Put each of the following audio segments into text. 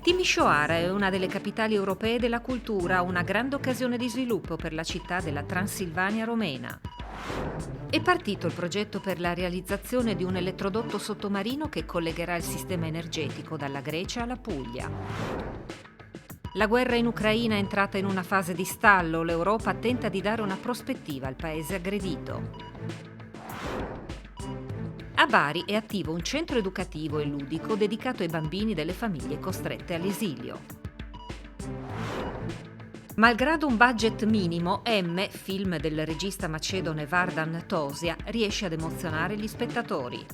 Timișoara è una delle capitali europee della cultura, una grande occasione di sviluppo per la città della Transilvania romena. È partito il progetto per la realizzazione di un elettrodotto sottomarino che collegherà il sistema energetico dalla Grecia alla Puglia. La guerra in Ucraina è entrata in una fase di stallo, l'Europa tenta di dare una prospettiva al paese aggredito. A Bari è attivo un centro educativo e ludico dedicato ai bambini delle famiglie costrette all'esilio. Malgrado un budget minimo, M, film del regista macedone Vardan Tosia, riesce ad emozionare gli spettatori.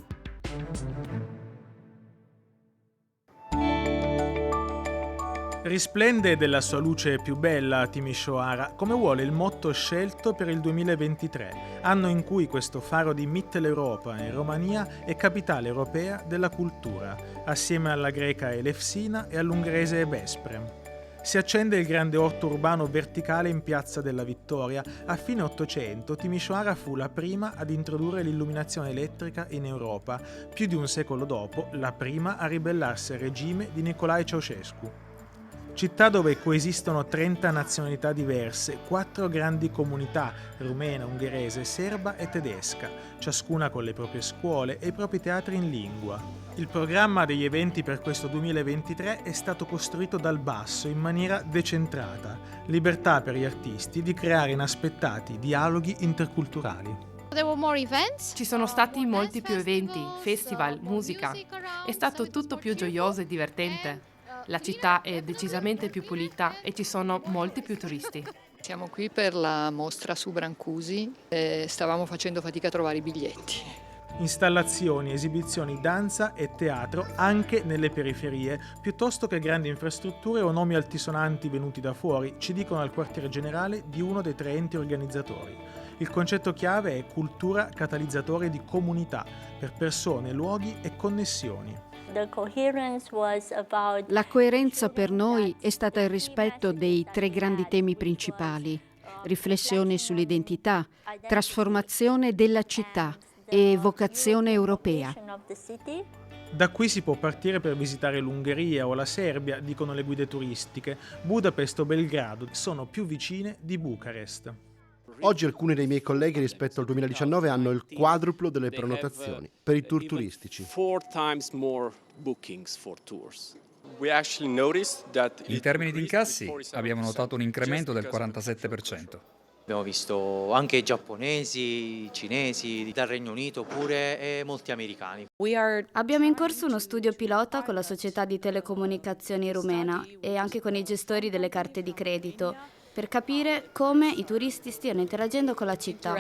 Risplende della sua luce più bella Timișoara, come vuole il motto scelto per il 2023, anno in cui questo faro di Mitteleuropa in Romania è capitale europea della cultura, assieme alla greca Elefsina e all'ungherese Veszprém. Si accende il grande orto urbano verticale in Piazza della Vittoria. A fine Ottocento Timișoara fu la prima ad introdurre l'illuminazione elettrica in Europa, più di un secolo dopo la prima a ribellarsi al regime di Nicolae Ceaușescu. Città dove coesistono 30 nazionalità diverse, 4 grandi comunità, rumena, ungherese, serba e tedesca, ciascuna con le proprie scuole e i propri teatri in lingua. Il programma degli eventi per questo 2023 è stato costruito dal basso in maniera decentrata, libertà per gli artisti di creare inaspettati dialoghi interculturali. Ci sono stati molti più eventi, festival, musica. È stato tutto più gioioso e divertente. La città è decisamente più pulita e ci sono molti più turisti. Siamo qui per la mostra su Brancusi e stavamo facendo fatica a trovare i biglietti. Installazioni, esibizioni, danza e teatro anche nelle periferie, piuttosto che grandi infrastrutture o nomi altisonanti venuti da fuori, ci dicono al quartiere generale di uno dei 3 enti organizzatori. Il concetto chiave è cultura catalizzatore di comunità, per persone, luoghi e connessioni. La coerenza per noi è stata il rispetto dei 3 grandi temi principali: riflessione sull'identità, trasformazione della città e vocazione europea. Da qui si può partire per visitare l'Ungheria o la Serbia, dicono le guide turistiche. Budapest o Belgrado sono più vicine di Bucarest. Oggi alcuni dei miei colleghi rispetto al 2019 hanno il quadruplo delle prenotazioni per i tour turistici. In termini di incassi abbiamo notato un incremento del 47%. Abbiamo visto anche giapponesi, cinesi, dal Regno Unito pure e molti americani. Abbiamo in corso uno studio pilota con la società di telecomunicazioni rumena e anche con i gestori delle carte di credito, per capire come i turisti stiano interagendo con la città.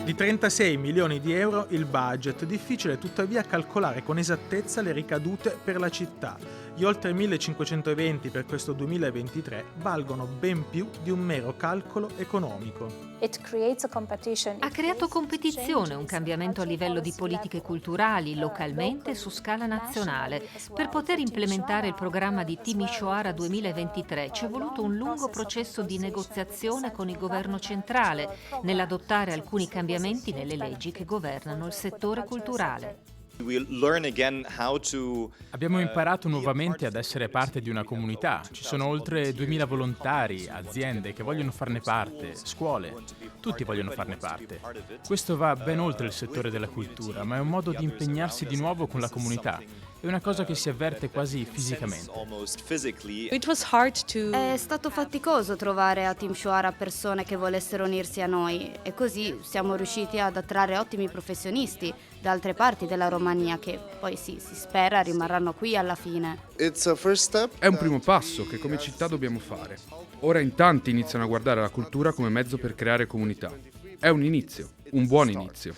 Di 36 milioni di euro il budget, difficile tuttavia calcolare con esattezza le ricadute per la città. Gli oltre 1500 eventi per questo 2023 valgono ben più di un mero calcolo economico. Ha creato competizione, un cambiamento a livello di politiche culturali, localmente e su scala nazionale. Per poter implementare il programma di Timișoara 2023 ci è voluto un lungo processo di negoziazione con il governo centrale, nell'adottare alcuni cambiamenti nelle leggi che governano il settore culturale. Abbiamo imparato nuovamente ad essere parte di una comunità. Ci sono oltre 2000 volontari, aziende che vogliono farne parte, scuole, tutti vogliono farne parte. Questo va ben oltre il settore della cultura, ma è un modo di impegnarsi di nuovo con la comunità. È una cosa che si avverte quasi fisicamente. È stato faticoso trovare a Timișoara persone che volessero unirsi a noi e così siamo riusciti ad attrarre ottimi professionisti da altre parti della Romania che poi si spera rimarranno qui alla fine. È un primo passo che come città dobbiamo fare. Ora in tanti iniziano a guardare la cultura come mezzo per creare comunità. È un inizio, un buon inizio.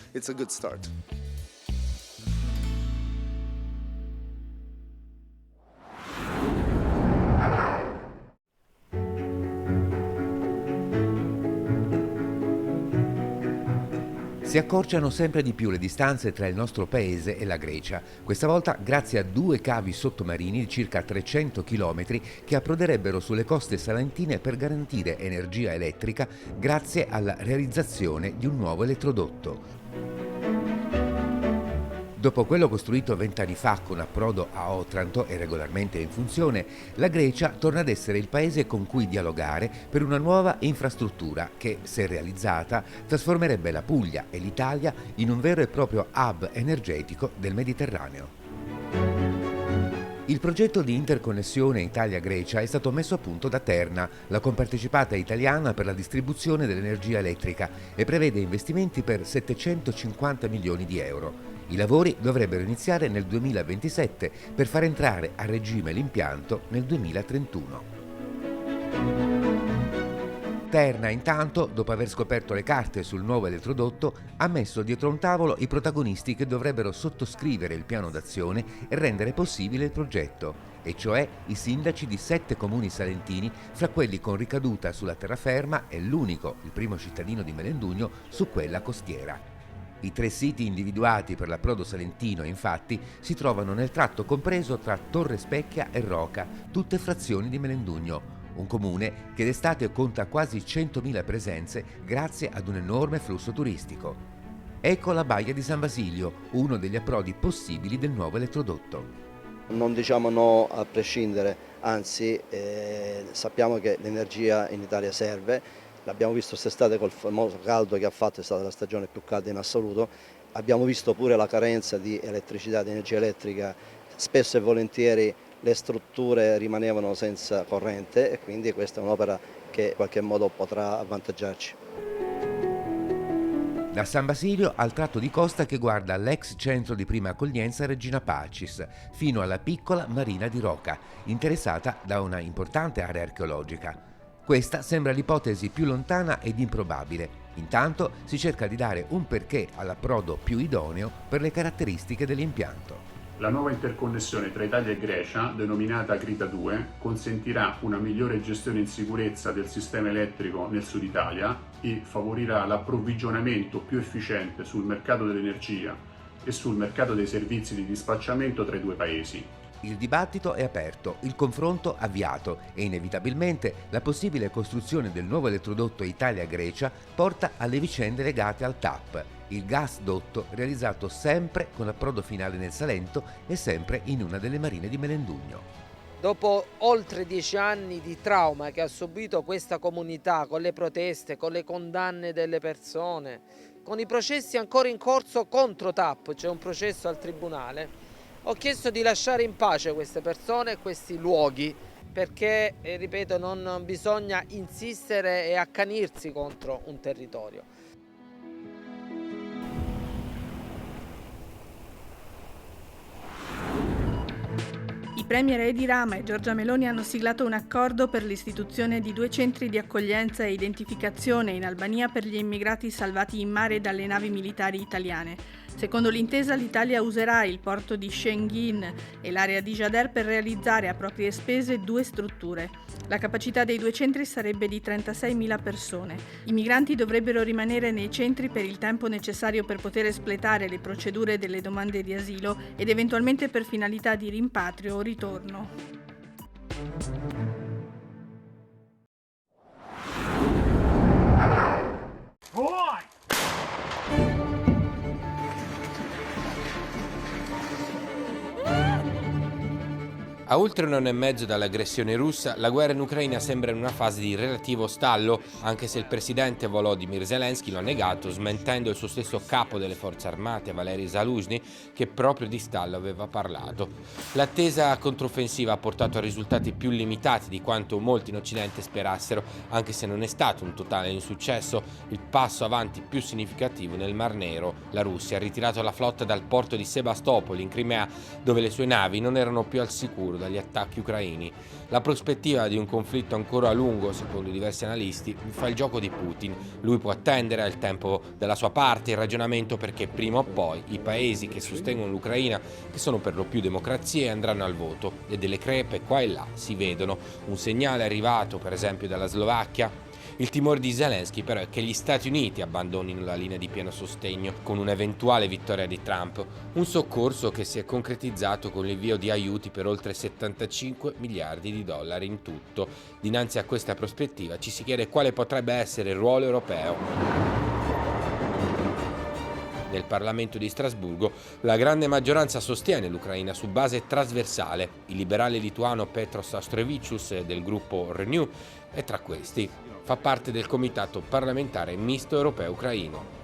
Si accorciano sempre di più le distanze tra il nostro paese e la Grecia, questa volta grazie a 2 cavi sottomarini di circa 300 km che approderebbero sulle coste salentine per garantire energia elettrica grazie alla realizzazione di un nuovo elettrodotto. Dopo quello costruito 20 anni fa con approdo a Otranto e regolarmente in funzione, la Grecia torna ad essere il paese con cui dialogare per una nuova infrastruttura che, se realizzata, trasformerebbe la Puglia e l'Italia in un vero e proprio hub energetico del Mediterraneo. Il progetto di interconnessione Italia-Grecia è stato messo a punto da Terna, la compartecipata italiana per la distribuzione dell'energia elettrica, e prevede investimenti per 750 milioni di euro. I lavori dovrebbero iniziare nel 2027 per far entrare a regime l'impianto nel 2031. Terna, intanto, dopo aver scoperto le carte sul nuovo elettrodotto, ha messo dietro un tavolo i protagonisti che dovrebbero sottoscrivere il piano d'azione e rendere possibile il progetto, e cioè i sindaci di 7 comuni salentini, fra quelli con ricaduta sulla terraferma e l'unico, il primo cittadino di Melendugno, su quella costiera. I 3 siti individuati per l'approdo salentino, infatti, si trovano nel tratto compreso tra Torre Specchia e Roca, tutte frazioni di Melendugno, un comune che d'estate conta quasi 100.000 presenze grazie ad un enorme flusso turistico. Ecco la baia di San Basilio, uno degli approdi possibili del nuovo elettrodotto. Non diciamo no a prescindere, anzi sappiamo che l'energia in Italia serve, l'abbiamo visto quest'estate col famoso caldo che ha fatto, è stata la stagione più calda in assoluto, abbiamo visto pure la carenza di elettricità, di energia elettrica, spesso e volentieri le strutture rimanevano senza corrente e quindi questa è un'opera che in qualche modo potrà avvantaggiarci. Da San Basilio al tratto di costa che guarda l'ex centro di prima accoglienza Regina Pacis, fino alla piccola marina di Roca, interessata da una importante area archeologica. Questa sembra l'ipotesi più lontana ed improbabile. Intanto si cerca di dare un perché all'approdo più idoneo per le caratteristiche dell'impianto. La nuova interconnessione tra Italia e Grecia, denominata Grita 2, consentirà una migliore gestione in sicurezza del sistema elettrico nel sud Italia e favorirà l'approvvigionamento più efficiente sul mercato dell'energia e sul mercato dei servizi di dispacciamento tra i 2 paesi. Il dibattito è aperto, il confronto avviato e inevitabilmente la possibile costruzione del nuovo elettrodotto Italia-Grecia porta alle vicende legate al TAP, il gasdotto realizzato sempre con approdo finale nel Salento e sempre in una delle marine di Melendugno. Dopo oltre 10 anni di trauma che ha subito questa comunità, con le proteste, con le condanne delle persone, con i processi ancora in corso contro TAP, c'è un processo al tribunale, ho chiesto di lasciare in pace queste persone e questi luoghi perché, ripeto, non bisogna insistere e accanirsi contro un territorio. I premier Edi Rama e Giorgia Meloni hanno siglato un accordo per l'istituzione di 2 centri di accoglienza e identificazione in Albania per gli immigrati salvati in mare dalle navi militari italiane. Secondo l'intesa, l'Italia userà il porto di Schengen e l'area di Jader per realizzare a proprie spese 2 strutture. La capacità dei 2 centri sarebbe di 36.000 persone. I migranti dovrebbero rimanere nei centri per il tempo necessario per poter espletare le procedure delle domande di asilo ed eventualmente per finalità di rimpatrio o ritorno. A oltre un anno e mezzo dall'aggressione russa, la guerra in Ucraina sembra in una fase di relativo stallo, anche se il presidente Volodymyr Zelensky lo ha negato, smentendo il suo stesso capo delle forze armate, Valery Zaluzhny, che proprio di stallo aveva parlato. L'attesa controffensiva ha portato a risultati più limitati di quanto molti in Occidente sperassero, anche se non è stato un totale insuccesso. Il passo avanti più significativo nel Mar Nero: la Russia ha ritirato la flotta dal porto di Sebastopoli in Crimea, dove le sue navi non erano più al sicuro dagli attacchi ucraini. La prospettiva di un conflitto ancora a lungo, secondo diversi analisti, fa il gioco di Putin. Lui può attendere, ha il tempo dalla sua parte, il ragionamento, perché prima o poi i paesi che sostengono l'Ucraina, che sono per lo più democrazie, andranno al voto e delle crepe qua e là si vedono. Un segnale arrivato per esempio dalla Slovacchia. Il timore di Zelensky però è che gli Stati Uniti abbandonino la linea di pieno sostegno con un'eventuale vittoria di Trump, un soccorso che si è concretizzato con l'invio di aiuti per oltre 75 miliardi di dollari in tutto. Dinanzi a questa prospettiva ci si chiede quale potrebbe essere il ruolo europeo. Nel Parlamento di Strasburgo la grande maggioranza sostiene l'Ucraina su base trasversale. Il liberale lituano Petros Auštrevičius del gruppo Renew è tra questi. Fa parte del Comitato parlamentare misto europeo-ucraino.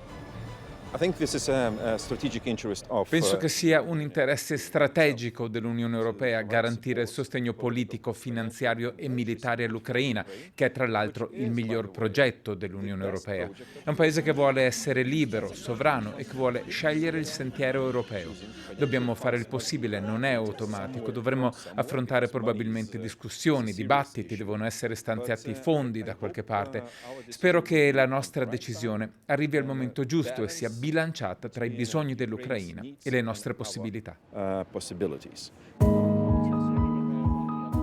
Penso che sia un interesse strategico dell'Unione Europea garantire il sostegno politico, finanziario e militare all'Ucraina, che è tra l'altro il miglior progetto dell'Unione Europea. È un paese che vuole essere libero, sovrano e che vuole scegliere il sentiero europeo. Dobbiamo fare il possibile, non è automatico, dovremo affrontare probabilmente discussioni, dibattiti, devono essere stanziati fondi da qualche parte. Spero che la nostra decisione arrivi al momento giusto e sia bilanciata tra i bisogni dell'Ucraina e le nostre possibilità.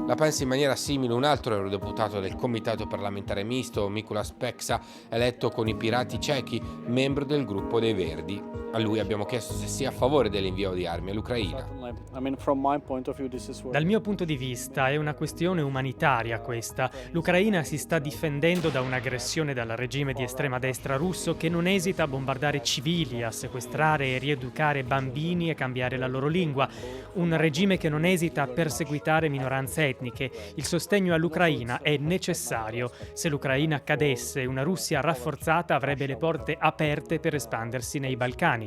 La pensa in maniera simile un altro eurodeputato del Comitato parlamentare misto, Mikuláš Peksa, eletto con i Pirati cechi, membro del gruppo dei Verdi. A lui abbiamo chiesto se sia a favore dell'invio di armi all'Ucraina. Dal mio punto di vista è una questione umanitaria questa. L'Ucraina si sta difendendo da un'aggressione dal regime di estrema destra russo che non esita a bombardare civili, a sequestrare e rieducare bambini e cambiare la loro lingua. Un regime che non esita a perseguitare minoranze etniche. Il sostegno all'Ucraina è necessario. Se l'Ucraina cadesse, una Russia rafforzata avrebbe le porte aperte per espandersi nei Balcani.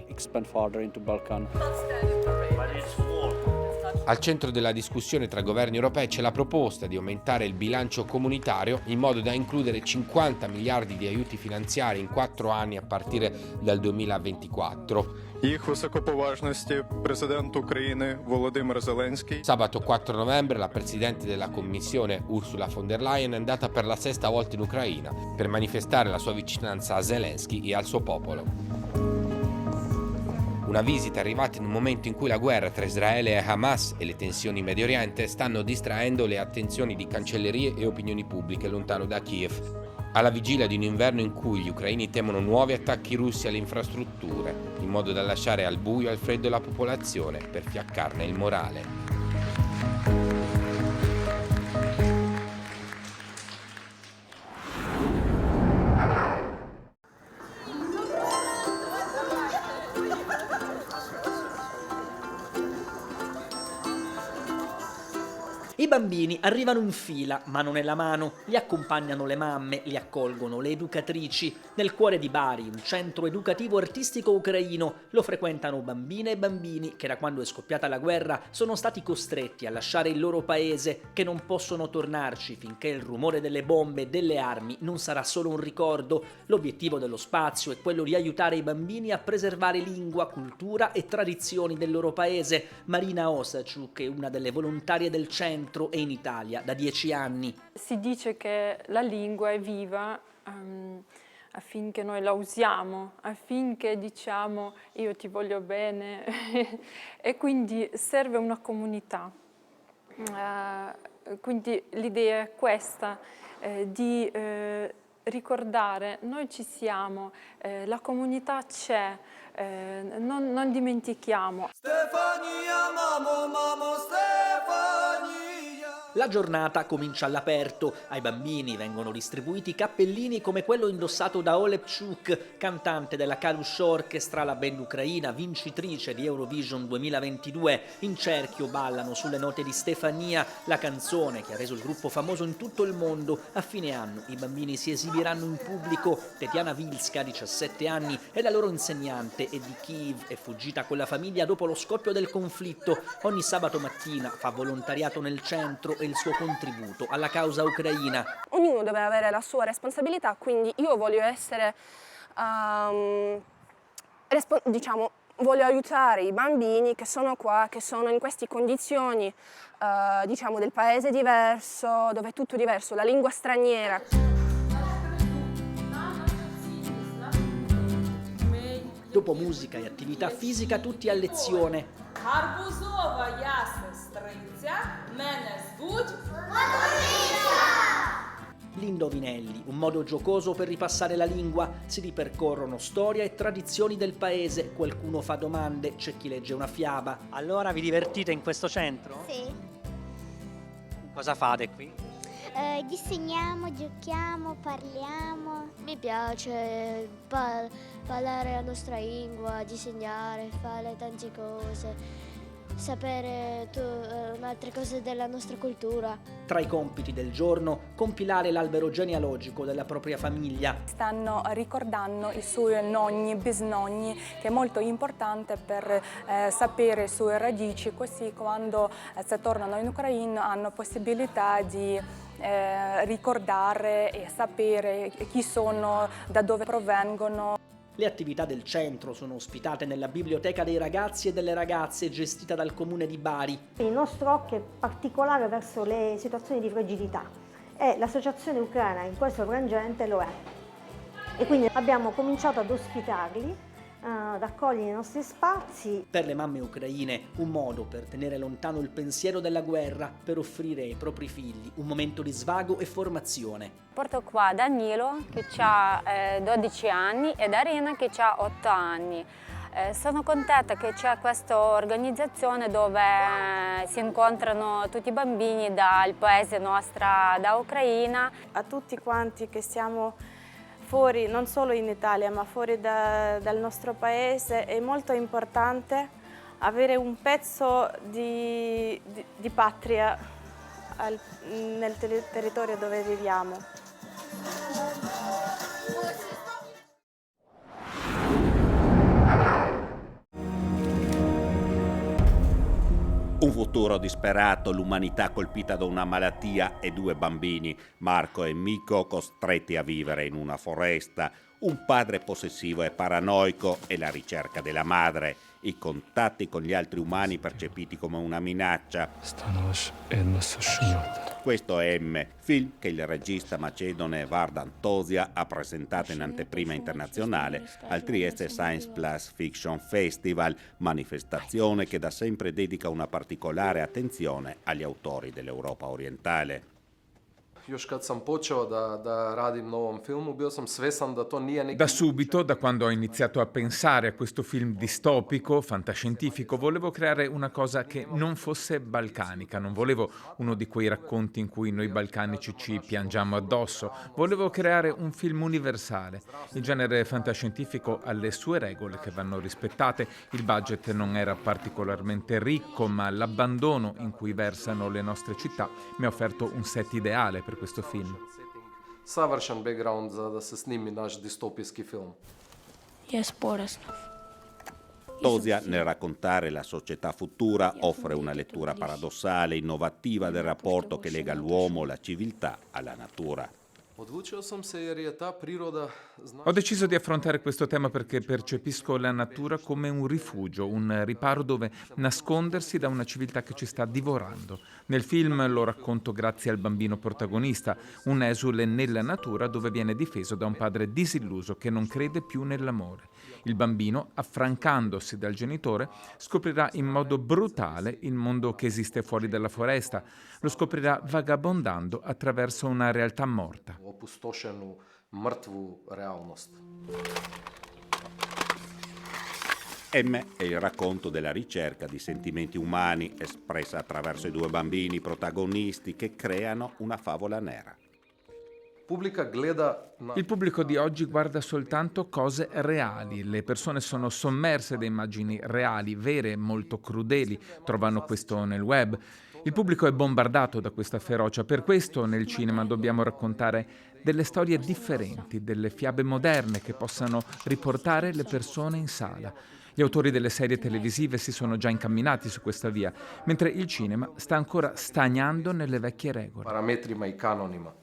Al centro della discussione tra governi europei c'è la proposta di aumentare il bilancio comunitario in modo da includere 50 miliardi di aiuti finanziari in 4 anni a partire dal 2024. Sabato 4 novembre la Presidente della Commissione Ursula von der Leyen è andata per la 6ª volta in Ucraina per manifestare la sua vicinanza a Zelensky e al suo popolo. Una visita arrivata in un momento in cui la guerra tra Israele e Hamas e le tensioni in Medio Oriente stanno distraendo le attenzioni di cancellerie e opinioni pubbliche lontano da Kiev. Alla vigilia di un inverno in cui gli ucraini temono nuovi attacchi russi alle infrastrutture, in modo da lasciare al buio e al freddo la popolazione per fiaccarne il morale. I bambini arrivano in fila, mano nella mano, li accompagnano le mamme, li accolgono le educatrici. Nel cuore di Bari, un centro educativo artistico ucraino, lo frequentano bambine e bambini che da quando è scoppiata la guerra sono stati costretti a lasciare il loro paese, che non possono tornarci finché il rumore delle bombe e delle armi non sarà solo un ricordo. L'obiettivo dello spazio è quello di aiutare i bambini a preservare lingua, cultura e tradizioni del loro paese. Marina Osachuk è una delle volontarie del centro e in Italia da 10 anni. Si dice che la lingua è viva affinché noi la usiamo, affinché diciamo io ti voglio bene e quindi serve una comunità. Quindi l'idea è questa, di ricordare noi ci siamo, la comunità c'è, non dimentichiamo. Stefania, mamo, Stefania. La giornata comincia all'aperto. Ai bambini vengono distribuiti cappellini come quello indossato da Oleg Chuk, cantante della Kalush Orchestra, la band ucraina vincitrice di Eurovision 2022. In cerchio ballano sulle note di Stefania, la canzone che ha reso il gruppo famoso in tutto il mondo. A fine anno i bambini si esibiranno in pubblico. Tetiana Vilska, 17 anni, è la loro insegnante e di Kiev, è fuggita con la famiglia dopo lo scoppio del conflitto. Ogni sabato mattina fa volontariato nel centro e il suo contributo alla causa ucraina. Ognuno deve avere la sua responsabilità, quindi io voglio essere, voglio aiutare i bambini che sono qua, che sono in queste condizioni, del paese diverso, dove è tutto diverso, la lingua straniera. Dopo musica e attività fisica, tutti a lezione. Gli indovinelli, un modo giocoso per ripassare la lingua. Si ripercorrono storia e tradizioni del paese. Qualcuno fa domande, c'è chi legge una fiaba. Allora vi divertite in questo centro? Sì. Cosa fate qui? Disegniamo, giochiamo, parliamo. Mi piace parlare la nostra lingua, disegnare, fare tante cose, sapere altre cose della nostra cultura. Tra i compiti del giorno, compilare l'albero genealogico della propria famiglia. Stanno ricordando i suoi nonni, bisnonni, che è molto importante per sapere le sue radici, così quando se tornano in Ucraina hanno possibilità di ricordare e sapere chi sono, da dove provengono. Le attività del centro sono ospitate nella biblioteca dei ragazzi e delle ragazze gestita dal comune di Bari. Il nostro occhio è particolare verso le situazioni di fragilità e l'associazione ucraina in questo frangente lo è. E quindi abbiamo cominciato ad ospitarli, ad accogliere i nostri spazi. Per le mamme ucraine un modo per tenere lontano il pensiero della guerra, per offrire ai propri figli un momento di svago e formazione. Porto qua Danilo che ha 12 anni e Darina che ha 8 anni. Sono contenta che c'è questa organizzazione dove si incontrano tutti i bambini dal paese nostra, da Ucraina. A tutti quanti che siamo fuori, non solo in Italia, ma fuori dal nostro paese, è molto importante avere un pezzo di patria nel territorio dove viviamo. Un futuro disperato, l'umanità colpita da una malattia e 2 bambini, Marco e Mikko, costretti a vivere in una foresta, un padre possessivo e paranoico e la ricerca della madre, i contatti con gli altri umani percepiti come una minaccia. Questo è M, film che il regista macedone Vardan Tosia ha presentato in anteprima internazionale al Trieste Science Plus Fiction Festival, manifestazione che da sempre dedica una particolare attenzione agli autori dell'Europa orientale. Da subito, da quando ho iniziato a pensare a questo film distopico, fantascientifico, volevo creare una cosa che non fosse balcanica, non volevo uno di quei racconti in cui noi balcanici ci piangiamo addosso, volevo creare un film universale. Il genere fantascientifico ha le sue regole che vanno rispettate, il budget non era particolarmente ricco, ma l'abbandono in cui versano le nostre città mi ha offerto un set ideale per questo film. Savršen background da se snimi naš distopijski film. Tosia, nel raccontare la società futura, offre una lettura paradossale, innovativa del rapporto che lega l'uomo, la civiltà, alla natura. Ho deciso di affrontare questo tema perché percepisco la natura come un rifugio, un riparo dove nascondersi da una civiltà che ci sta divorando. Nel film lo racconto grazie al bambino protagonista, un esule nella natura dove viene difeso da un padre disilluso che non crede più nell'amore. Il bambino, affrancandosi dal genitore, scoprirà in modo brutale il mondo che esiste fuori dalla foresta. Lo scoprirà vagabondando attraverso una realtà morta. M è il racconto della ricerca di sentimenti umani espressa attraverso i 2 bambini protagonisti che creano una favola nera. Il pubblico di oggi guarda soltanto cose reali, le persone sono sommerse da immagini reali, vere, molto crudeli, trovano questo nel web. Il pubblico è bombardato da questa ferocia, per questo nel cinema dobbiamo raccontare delle storie differenti, delle fiabe moderne che possano riportare le persone in sala. Gli autori delle serie televisive si sono già incamminati su questa via, mentre il cinema sta ancora stagnando nelle vecchie regole. Parametrima i canonima.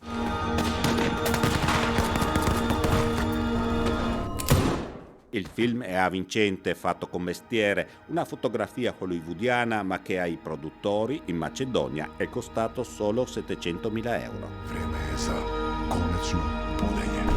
Il film è avvincente, fatto con mestiere, una fotografia hollywoodiana ma che ai produttori in Macedonia è costato solo 700.000 euro. Vreme je za konačno budenje.